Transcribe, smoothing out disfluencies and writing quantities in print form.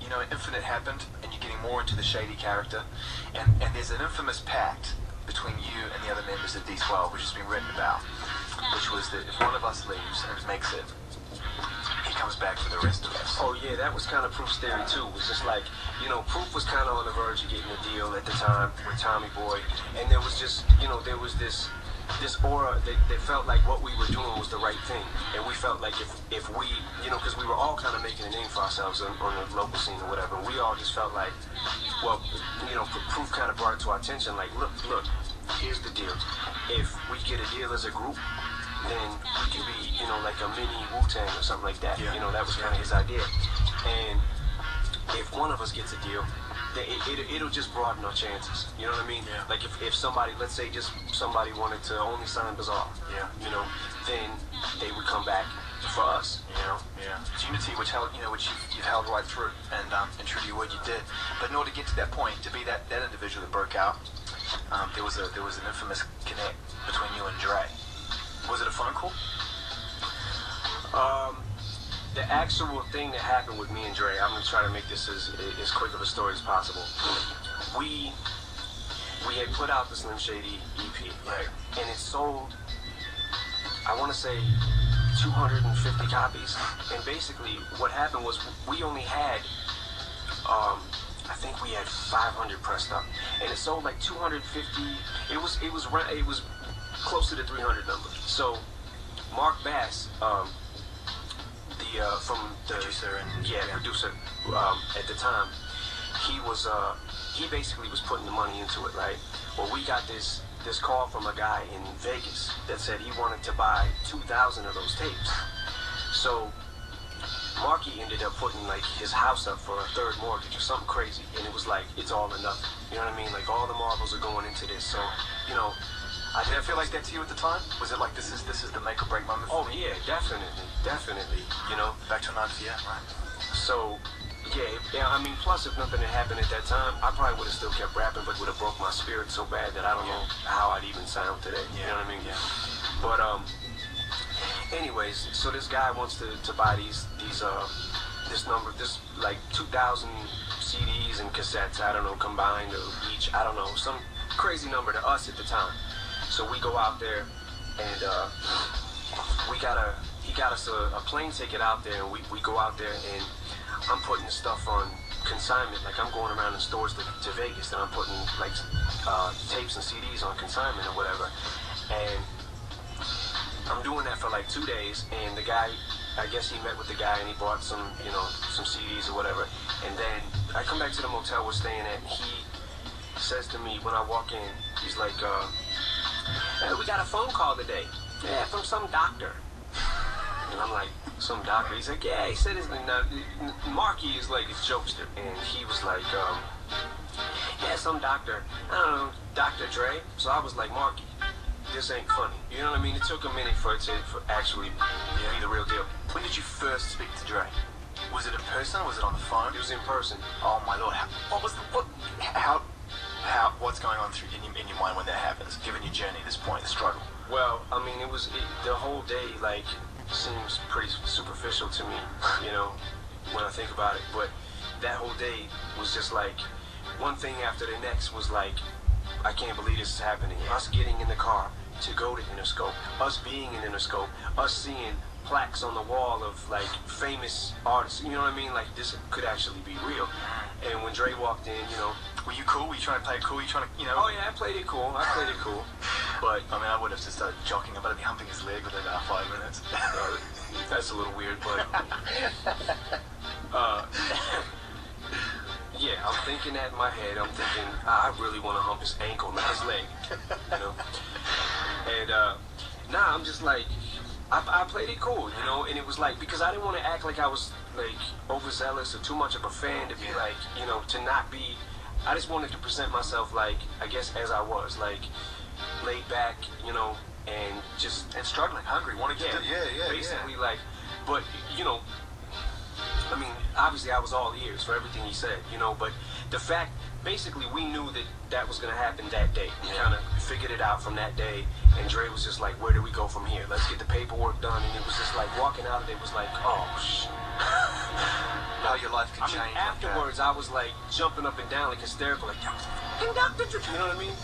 you know, Infinite happened, and you're getting more into the shady character, and there's an infamous pact between you and the other members of D12, which has been written about, which was that if one of us leaves and makes it, he comes back for the rest of us. Oh yeah, that was kind of Proof's theory too. It was just like, you know, Proof was kind of on the verge of getting a deal at the time with Tommy Boy, and there was just, you know, there was this aura that felt like what we were doing was the right thing, and we felt like if we, you know, because we were all kind of making a name for ourselves on the local scene or whatever, and we all just felt like, well, you know, Proof kind of brought it to our attention, like, look, here's the deal. If we get a deal as a group, then we could be, you know, like a mini Wu-Tang or something like that. Yeah. You know, that was kind of his idea. And if one of us gets a deal, it'll just broaden our chances. You know what I mean? Yeah. Like if somebody, let's say just somebody wanted to only sign Bizarre, yeah, you know, then they would come back for us, you know? Yeah. It's Unity, which held, you know, which you've held right through, and true to your word, you did. But in order to get to that point, to be that individual that broke out, there was an infamous connect between you and Dre. Was it a phone call? The actual thing that happened with me and Dre, I'm gonna try to make this as quick of a story as possible. We had put out the Slim Shady EP, right, and it sold, I want to say, 250 copies. And basically, what happened was we only had, I think we had 500 pressed up, and it sold like 250. It was close to the 300 number. So Mark Bass, from the producer producer at the time, he basically was putting the money into it, right? Well, we got this call from a guy in Vegas that said he wanted to buy 2,000 of those tapes. So Marky ended up putting like his house up for a third mortgage or something crazy, and it was like it's all or nothing. You know what I mean? Like all the marbles are going into this. So, you know, did it feel like that to you at the time? Was it like this is the make or break moment? Oh yeah, definitely. You know, back to 9 yeah, right. So yeah. I mean, plus if nothing had happened at that time, I probably would have still kept rapping, but would have broke my spirit so bad that I don't know how I'd even sound today. You know what I mean? Yeah. But anyways, so this guy wants to buy this like 2,000 CDs and cassettes. I don't know, combined or each. I don't know, some crazy number to us at the time. So we go out there, and he got us a plane ticket out there, and we go out there, and I'm putting stuff on consignment. Like I'm going around in stores to Vegas, and I'm putting like tapes and CDs on consignment or whatever. And I'm doing that for like 2 days, and the guy, I guess he met with the guy, and he bought some CDs or whatever. And then I come back to the motel we're staying at, and he says to me when I walk in, he's like, hey, we got a phone call today. Yeah, from some doctor. And I'm like, some doctor? He's like, yeah, he said his name. Now, Marky is like a jokester. And he was like, yeah, some doctor. I don't know, Dr. Dre. So I was like, Marky, this ain't funny. You know what I mean? It took a minute for it to actually be the real deal. When did you first speak to Dre? Was it in person or was it on the phone? It was in person. Oh my Lord. What's going on through in your mind when that happens, given your journey, this point, the struggle? Well, I mean, the whole day, like, seems pretty superficial to me, you know, when I think about it. But that whole day was just like, one thing after the next was like, I can't believe this is happening. Us getting in the car to go to Interscope, us being in Interscope, us seeing plaques on the wall of like famous artists, you know what I mean? Like this could actually be real. And when Dre walked in, you know, were you cool? Were you trying to play it cool? Were you trying to, you know? Oh yeah, I played it cool. But I mean, I would have just started joking about him humping his leg within about 5 minutes. That's a little weird, but yeah, I'm thinking that in my head. I'm thinking I really want to hump his ankle, not his leg, you know. And I'm just like, I played it cool, you know, and it was like, because I didn't want to act like I was like overzealous or too much of a fan to be like, you know, to not be. I just wanted to present myself like, I guess, as I was, like laid back, you know, and struggling, hungry, wanting to basically like, but you know, I mean, obviously I was all ears for everything he said, you know, but the fact, basically we knew that was going to happen that day. We kind of figured it out from that day, and Dre was just like, where do we go from here? Let's get the paperwork done, and it was just like, walking out of it was like, oh, Now your life could I mean, change like that. afterwards, I was like jumping up and down, like hysterical, like, yo, Dr. Dre, you know what I mean?